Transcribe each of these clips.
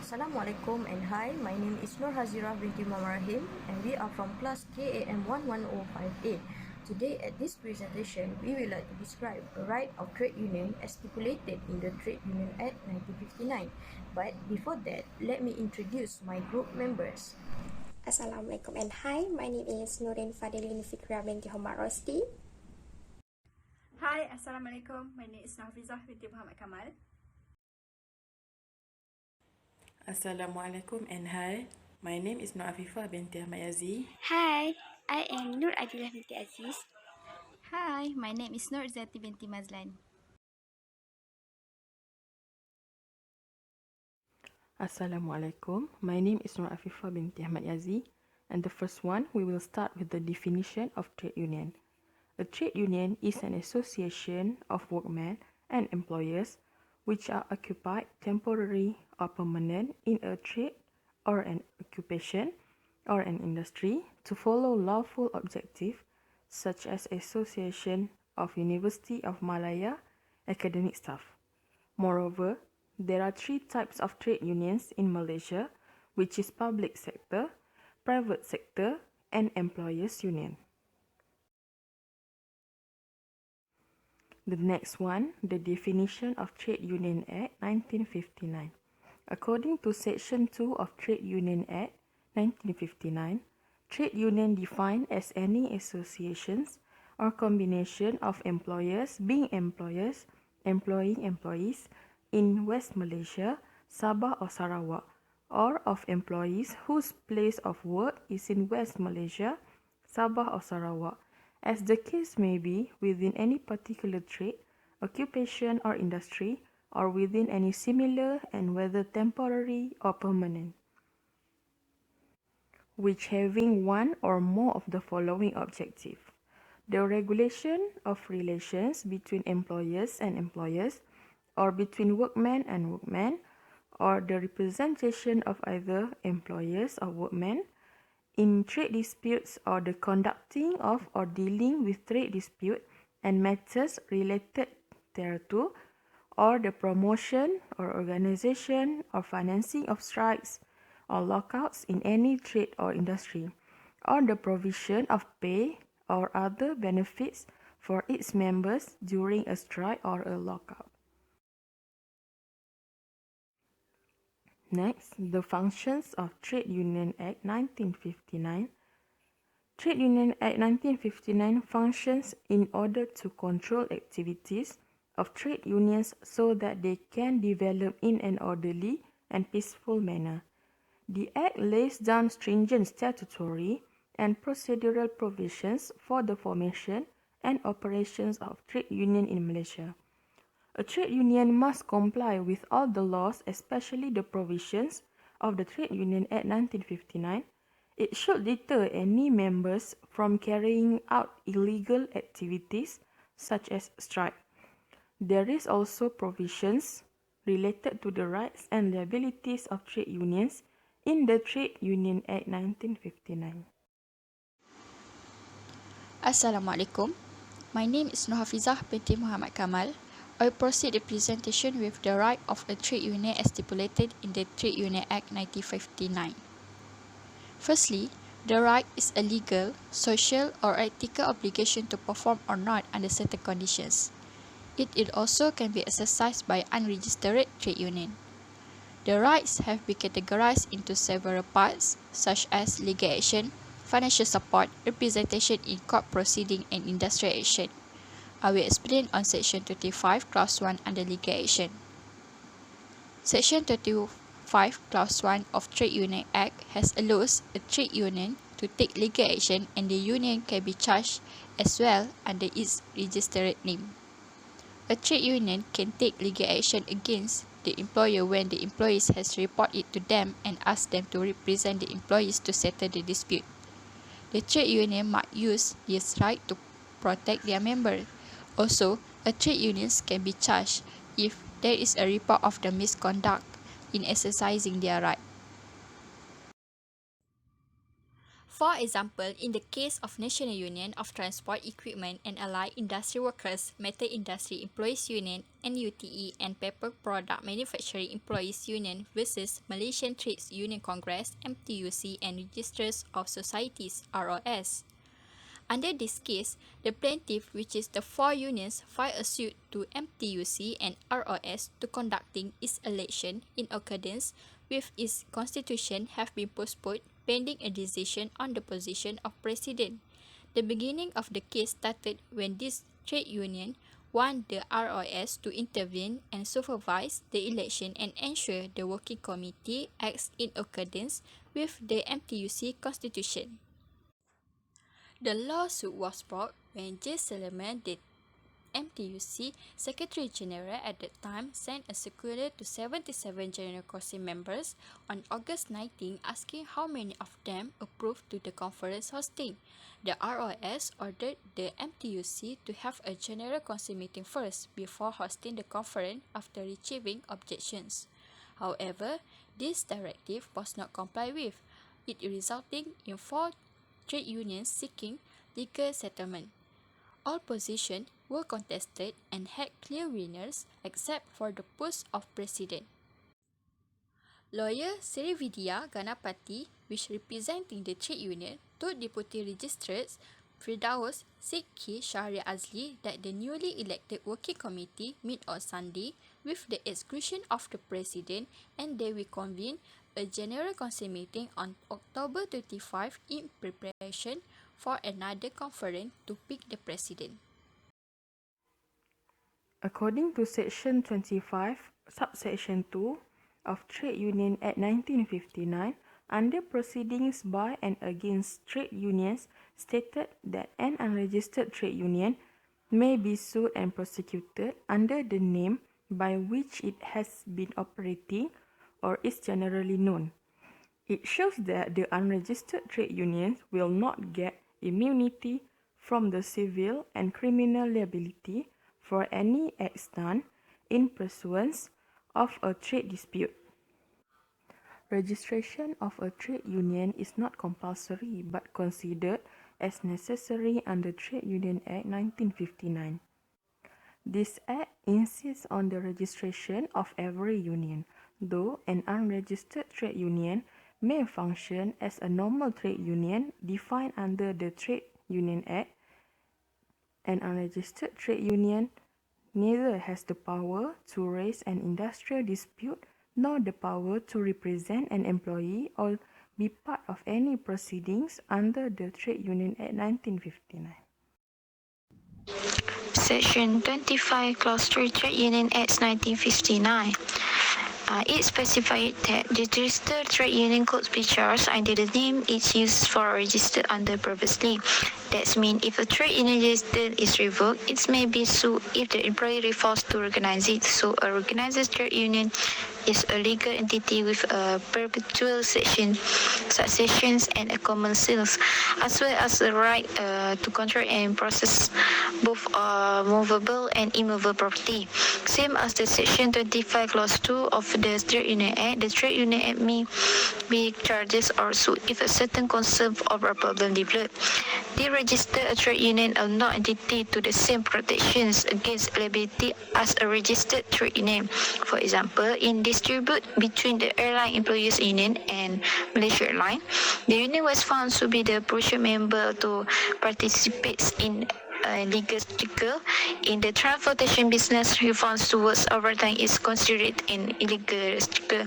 Assalamualaikum and hi, my name is Nur Hazira binti Muhammad Rahim and we are from class KAM1105A. Today at this presentation, we will like to describe the right of trade union as stipulated in the Trade Union Act 1959. But before that, let me introduce my group members. Assalamualaikum and hi, my name is Nurin Fadilin Fikra binti Muhammad Rosti. Hi, Assalamualaikum. My name is Nafizah binti Muhammad Kamal. Assalamualaikum and hi, my name is Nur Afifah binti Ahmad Yazi. Hi, I am Nur Adilah binti Aziz. Hi, my name is Nur Zati binti Mazlan. Assalamualaikum, my name is Nur Afifah binti Ahmad Yazi, and the first one we will start with the definition of trade union. A trade union is an association of workmen and employers which are occupied temporary or permanent in a trade or an occupation or an industry to follow lawful objective such as Association of University of Malaya academic staff. Moreover, there are three types of trade unions in Malaysia, which is public sector, private sector, and employers union. The next one, the definition of Trade Union Act 1959. According to Section 2 of Trade Union Act 1959, trade union defined as any associations or combination of employers being employers employing employees in West Malaysia, Sabah or Sarawak, or of employees whose place of work is in West Malaysia, Sabah or Sarawak, as the case may be within any particular trade, occupation or industry, or within any similar and whether temporary or permanent, which having one or more of the following objective: the regulation of relations between employers and employers, or between workmen and workmen, or the representation of either employers or workmen in trade disputes, or the conducting of or dealing with trade dispute and matters related thereto, or the promotion or organization or financing of strikes or lockouts in any trade or industry, or the provision of pay or other benefits for its members during a strike or a lockout. Next, the functions of Trade Union Act 1959. Trade Union Act 1959 functions in order to control activities of trade unions so that they can develop in an orderly and peaceful manner. The Act lays down stringent statutory and procedural provisions for the formation and operations of trade union in Malaysia. A trade union must comply with all the laws, especially the provisions of the Trade Union Act 1959. It should deter any members from carrying out illegal activities such as strike. There is also provisions related to the rights and liabilities of trade unions in the Trade Union Act 1959. Assalamualaikum. My name is Nurhafizah binti Muhammad Kamal. I proceed the presentation with the right of a trade union as stipulated in the Trade Union Act 1959. Firstly, the right is a legal, social, or ethical obligation to perform or not under certain conditions. It also can be exercised by unregistered trade union. The rights have been categorized into several parts, such as legal action, financial support, representation in court proceeding, and industrial action. I will explain on Section 25, Clause 1 under legal action. Section 25, Clause 1 of Trade Union Act has allows a trade union to take legal action, and the union can be charged as well under its registered name. A trade union can take legal action against the employer when the employees has reported it to them and asked them to represent the employees to settle the dispute. The trade union might use this right to protect their members. Also, a trade unions can be charged if there is a report of the misconduct in exercising their right. For example, in the case of National Union of Transport Equipment and Allied Industry Workers, Metal Industry Employees Union (NUTE) and Paper Product Manufacturing Employees Union versus Malaysian Trades Union Congress (MTUC) and Registers of Societies (ROS). Under this case, the plaintiff, which is the four unions, filed a suit to MTUC and ROS to conducting its election in accordance with its constitution have been postponed pending a decision on the position of president. The beginning of the case started when this trade union want the ROS to intervene and supervise the election and ensure the working committee acts in accordance with the MTUC constitution. The lawsuit was brought when J. Solomon, the MTUC Secretary General at that time, sent a circular to 77 General Council members on August 19 asking how many of them approved to the conference hosting. The ROS ordered the MTUC to have a General Council meeting first before hosting the conference after receiving objections. However, this directive was not complied with, it resulting in 4 trade unions seeking legal settlement. All positions were contested and had clear winners except for the post of president. Lawyer Srividya Ganapati, which representing the trade union, told Deputy Registrars Firdaus Sikhi Shahri Azli that the newly elected working committee meet on Sunday with the exclusion of the president and they will convene a General Council meeting on October 25 in preparation for another conference to pick the president. According to Section 25, Subsection 2 of Trade Union Act 1959, under proceedings by and against trade unions stated that an unregistered trade union may be sued and prosecuted under the name by which it has been operating or is generally known. It shows that the unregistered trade unions will not get immunity from the civil and criminal liability for any acts done in pursuance of a trade dispute. Registration of a trade union is not compulsory but considered as necessary under Trade Union Act 1959. This act insists on the registration of every union, though an unregistered trade union may function as a normal trade union defined under the Trade Union Act. An unregistered trade union neither has the power to raise an industrial dispute nor the power to represent an employee or be part of any proceedings under the Trade Union Act 1959. Section 25, Clause 3 Trade Union Act 1959. It specified that the registered trade union could be charged under the name it's used for registered under previously. That means if a trade union registered is revoked, it may be sued if the employee refuses to recognize it. So a recognized trade union is a legal entity with a perpetual successions and a common sales, as well as the right to control and process both movable and immovable property. Same as the Section 25 Clause 2 of the Trade Union Act, the Trade Union Act may be charges or sued if a certain concern or a problem developed. They register a trade union are not entitled to the same protections against liability as a registered trade union. For example, in dispute between the Airline Employees Union and Malaysia Airlines, the union was found to be the crucial member to participate in legal struggle in the transportation business. Reforms towards overtime is considered an illegal struggle.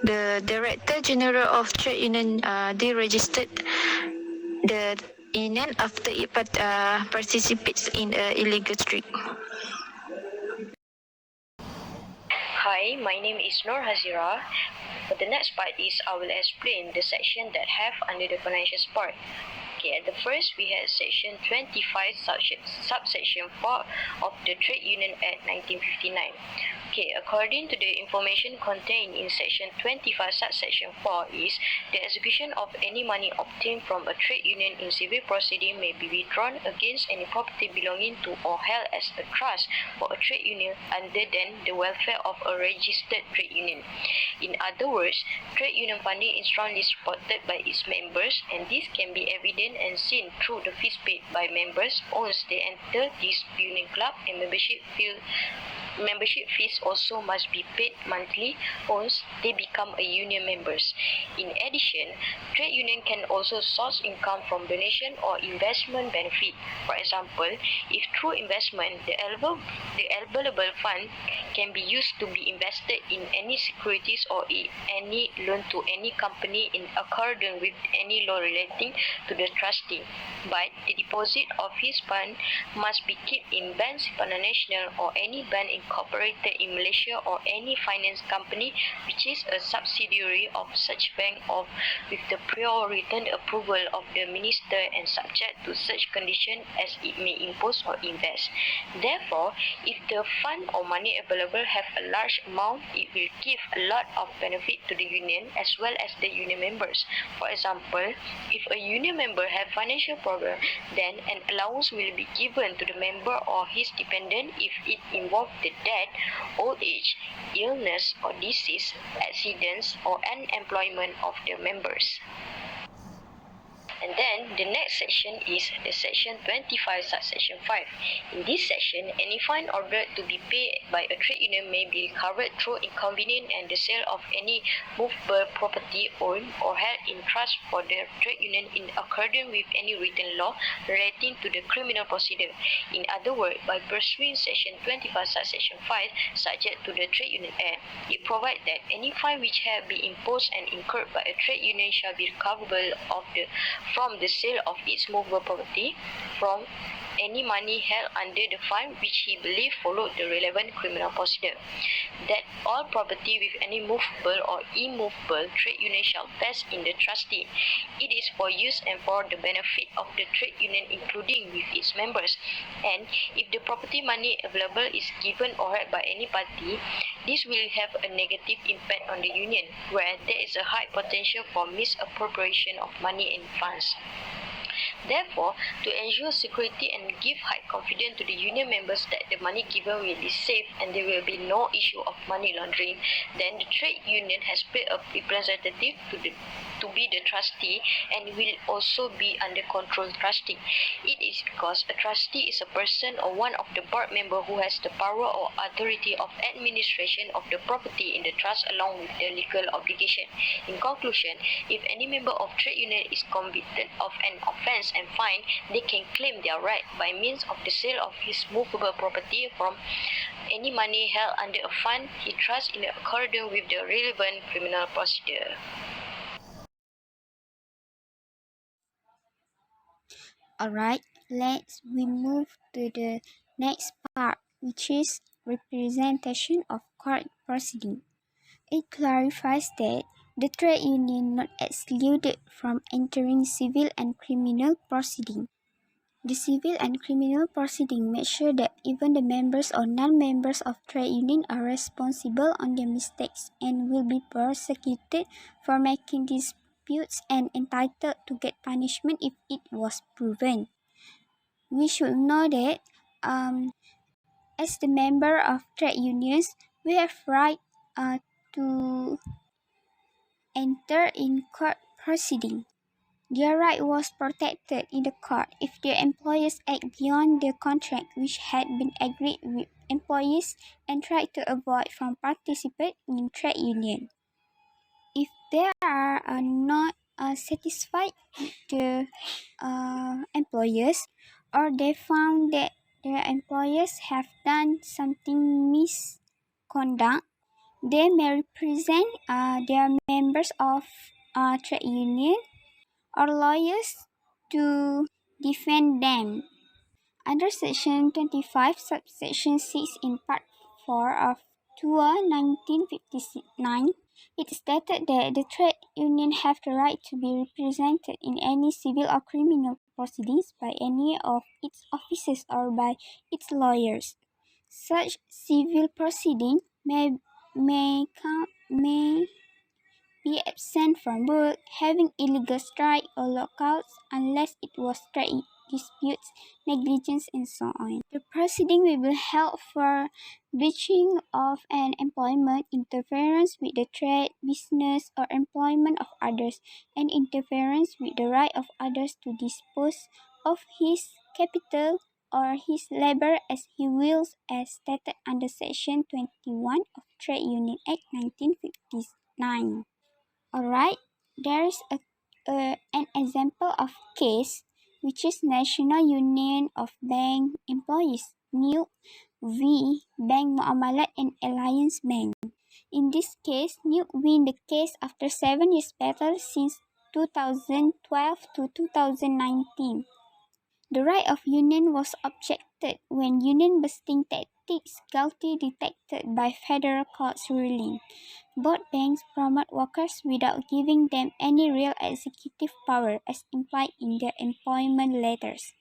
The Director General of Trade Union deregistered the union after it participates in illegal strike. Hi, my name is Nur Hazira. For the next part is I will explain the section that have under the financial part. Okay, at the first we had section 25 subsection 4 of the Trade Union Act 1959. Okay, according to the information contained in section 25 subsection 4 is the execution of any money obtained from a trade union in civil proceeding may be withdrawn against any property belonging to or held as a trust for a trade union other than the welfare of a registered trade union. In other words, trade union funding is strongly supported by its members, and this can be evident and seen through the fees paid by members once they enter this union club, and membership fees also must be paid monthly once they become a union members. In addition, trade union can also source income from donation or investment benefit. For example, if through investment the available fund can be used to be invested in any securities or in any loan to any company in accordance with any law relating to the trustee. But the deposit of his fund must be kept in Bank Simpanan Nasional or any bank incorporated in Malaysia or any finance company which is a subsidiary of such bank or with the prior written approval of the minister and subject to such condition as it may impose or invest. Therefore, if the fund or money available have a large amount, it will give a lot of benefit to the union as well as the union members. For example, if a union member have financial problem, then an allowance will be given to the member or his dependent if it involves the death, old age, illness or disease, accidents or unemployment of the members. And then the next section is the section 25 subsection 5. In this section, any fine ordered to be paid by a trade union may be recovered through inconvenience and the sale of any movable property owned or held in trust for the trade union in accordance with any written law relating to the criminal procedure. In other words, by pursuing section 25 subsection 5 subject to the Trade Union Act, it provides that any fine which have been imposed and incurred by a trade union shall be recoverable from the sale of its movable property, from any money held under the fine which he believed followed the relevant criminal procedure. That all property with any movable or immovable trade union shall vest in the trustee. It is for use and for the benefit of the trade union including with its members. And if the property money available is given or held by any party, this will have a negative impact on the union, where there is a high potential for misappropriation of money and funds. Therefore, to ensure security and give high confidence to the union members that the money given will be safe and there will be no issue of money laundering, then the trade union has paid a representative to be the trustee and will also be under control trustee. It is because a trustee is a person or one of the board member who has the power or authority of administration of the property in the trust along with the legal obligation. In conclusion, if any member of trade union is convicted of an offence and fined, they can claim their right by means of the sale of his movable property from any money held under a fund he trusts in accordance with the relevant criminal procedure. Alright, let's we move to the next part, which is representation of court proceeding. It clarifies that the trade union not excluded from entering civil and criminal proceeding. The civil and criminal proceeding make sure that even the members or non-members of trade union are responsible on their mistakes and will be prosecuted for making disputes and entitled to get punishment if it was proven. We should know that as the member of trade unions, we have right to enter in court proceeding. Their right was protected in the court if their employers act beyond the contract which had been agreed with employees and tried to avoid from participating in trade union. If they are not satisfied with the employers, or they found that their employers have done something misconduct, they may represent their members of trade union or lawyers to defend them. Under Section 25, Subsection 6 in Part 4 of TUA 1959, It stated that the trade union have the right to be represented in any civil or criminal proceedings by any of its officers or by its lawyers. Such civil proceeding may be absent from work, having illegal strike or lockouts unless it was trade disputes, negligence, and so on. The proceeding will be held for breaching of an employment, interference with the trade, business, or employment of others, and interference with the right of others to dispose of his capital or his labor as he wills, as stated under Section 21 of Trade Union Act 1959. Alright, there is an example of case which is National Union of Bank Employees, NUB v. Bank Muamalat and Alliance Bank. In this case, NUB win the case after 7 years battle since 2012 to 2019. The right of union was objected when union busting tactics guilty detected by federal court's ruling. Both banks promote workers without giving them any real executive power as implied in their employment letters.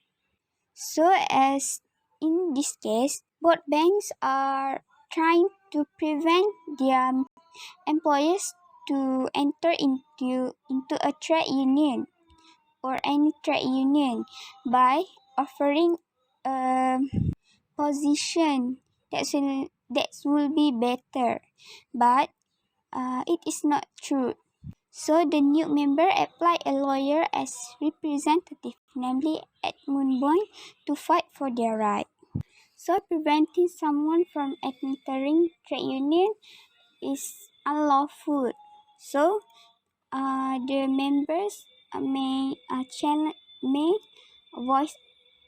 So as in this case, both banks are trying to prevent their employees to enter into a trade union or any trade union by offering a position that will be better, but it is not true. So the new member applied a lawyer as representative, namely Edmund Boyne, to fight for their right. So preventing someone from entering trade union is unlawful. So the members may voice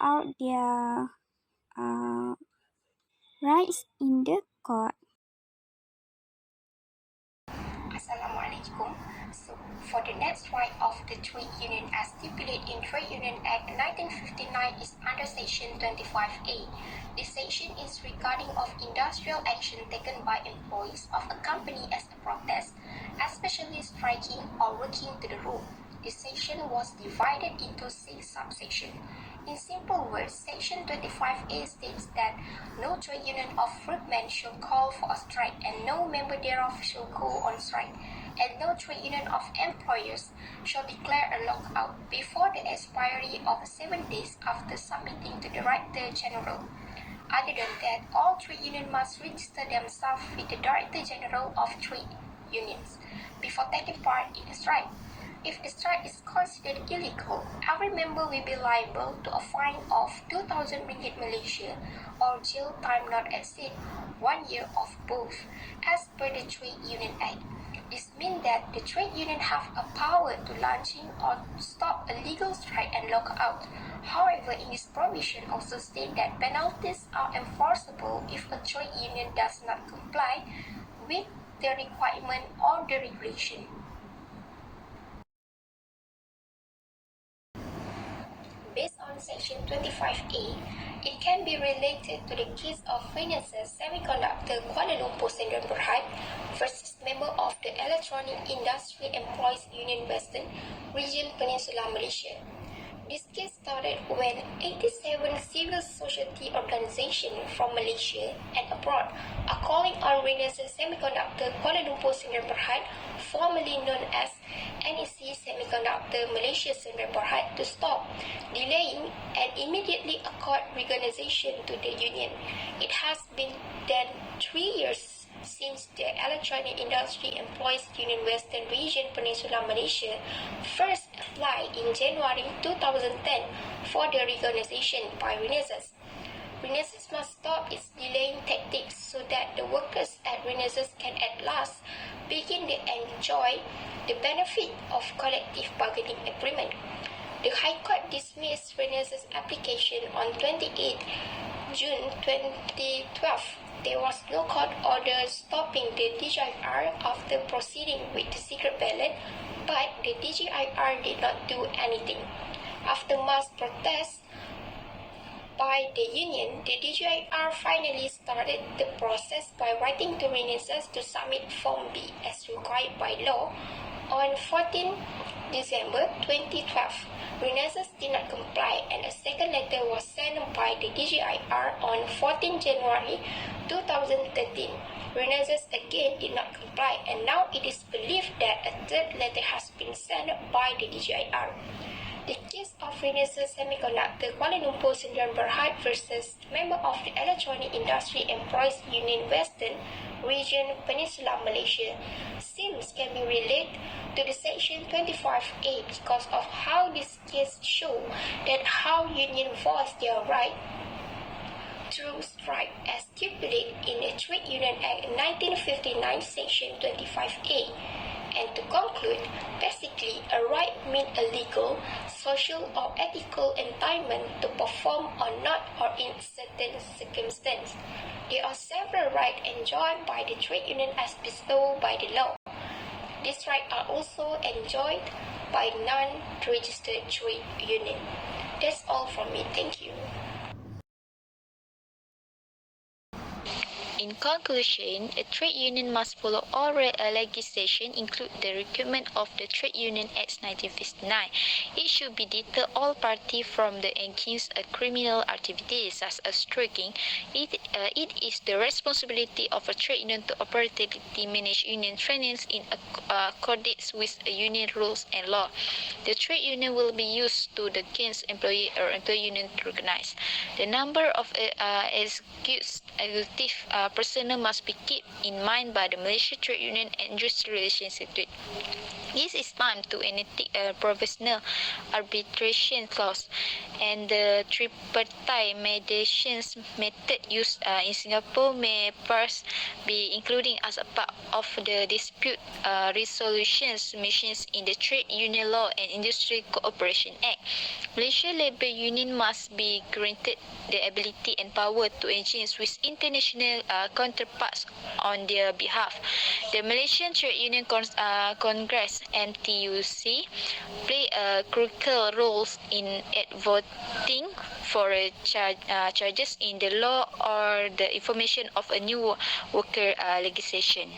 out their rights in the court. Assalamualaikum. So, for the next right of the trade union as stipulated in Trade Union Act 1959 is under Section 25A. This section is regarding of industrial action taken by employees of a company as a protest, especially striking or working to the rule. This section was divided into 6 subsections. In simple words, Section 25A states that no trade union of workmen shall call for a strike, and no member thereof shall go on strike, and no trade union of employers shall declare a lockout before the expiry of 7 days after submitting to the Director General. Other than that, all trade unions must register themselves with the Director General of Trade Unions before taking part in a strike. If the strike is considered illegal, every member will be liable to a fine of 2,000 ringgit Malaysia or jail time not exceed 1 year of both, as per the Trade Union Act. This means that the trade union have a power to launching or stop a legal strike and lockout. However, in this provision also state that penalties are enforceable if a trade union does not comply with the requirement or the regulation. Based on Section 25A, it can be related to the case of Renesas Semiconductor Kuala Lumpur Sdn Bhd versus member of the Electronic Industry Employees Union Western Region Peninsula Malaysia. This case started when 87 civil society organizations from Malaysia and abroad are calling on Renesas Semiconductor Kuala Lumpur Sdn Bhd, formerly known as NEC Semiconductor Malaysia Sdn Bhd, to stop, delaying, and immediately accord recognition to the union. It has been then 3 years since the Electronic Industry Employees Union Western Region Peninsula Malaysia first applied in January 2010 for the recognition by Renesas. Renesas must stop its delaying tactics so that the workers at Renesas can at last begin to enjoy the benefit of collective bargaining agreement. The High Court dismissed Renesas' application on 28 June 2012. There was no court order stopping the DGIR after proceeding with the secret ballot, but the DGIR did not do anything. After mass protests, by the union, the DGIR finally started the process by writing to Renaissance to submit Form B as required by law on 14 December 2012. Renaissance did not comply, and a second letter was sent by the DGIR on 14 January 2013. Renaissance again did not comply, and now it is believed that a third letter has been sent by the DGIR. The case of Renaissance Semiconductor Kuala Lumpur Sdn Bhd versus member of the Electronic Industry Employees Union Western Region Peninsula Malaysia seems can be related to the Section 25A because of how this case shows that how union voice their right through strike as stipulated in the Trade Union Act 1959 Section 25A. And to conclude, basically, a right means a legal, social, or ethical entitlement to perform or not or in certain circumstances. There are several rights enjoyed by the trade union as bestowed by the law. These rights are also enjoyed by non-registered trade union. That's all from me. Thank you. In conclusion, a trade union must follow all legislation, include the requirement of the Trade Union Act 1959. It should be deter all parties from the engaging in criminal activities such as striking. It is the responsibility of a trade union to operatively manage union trainings in accordance with union rules and law. The trade union will be used to the gains employee or employee union to recognize. The number of executive personnel must be kept in mind by the Malaysia Trade Union and Industry Relations Institute. This is time to enact a professional arbitration clause, and the tripartite mediation method used in Singapore may first be included as a part of the dispute resolutions missions in the Trade Union Law and Industry Cooperation Act. Malaysia Labour Union must be granted the ability and power to engage with international counterparts on their behalf. The Malaysian Trade Union Congress MTUC play a critical role in advocating for charges in the law or the information of a new worker legislation.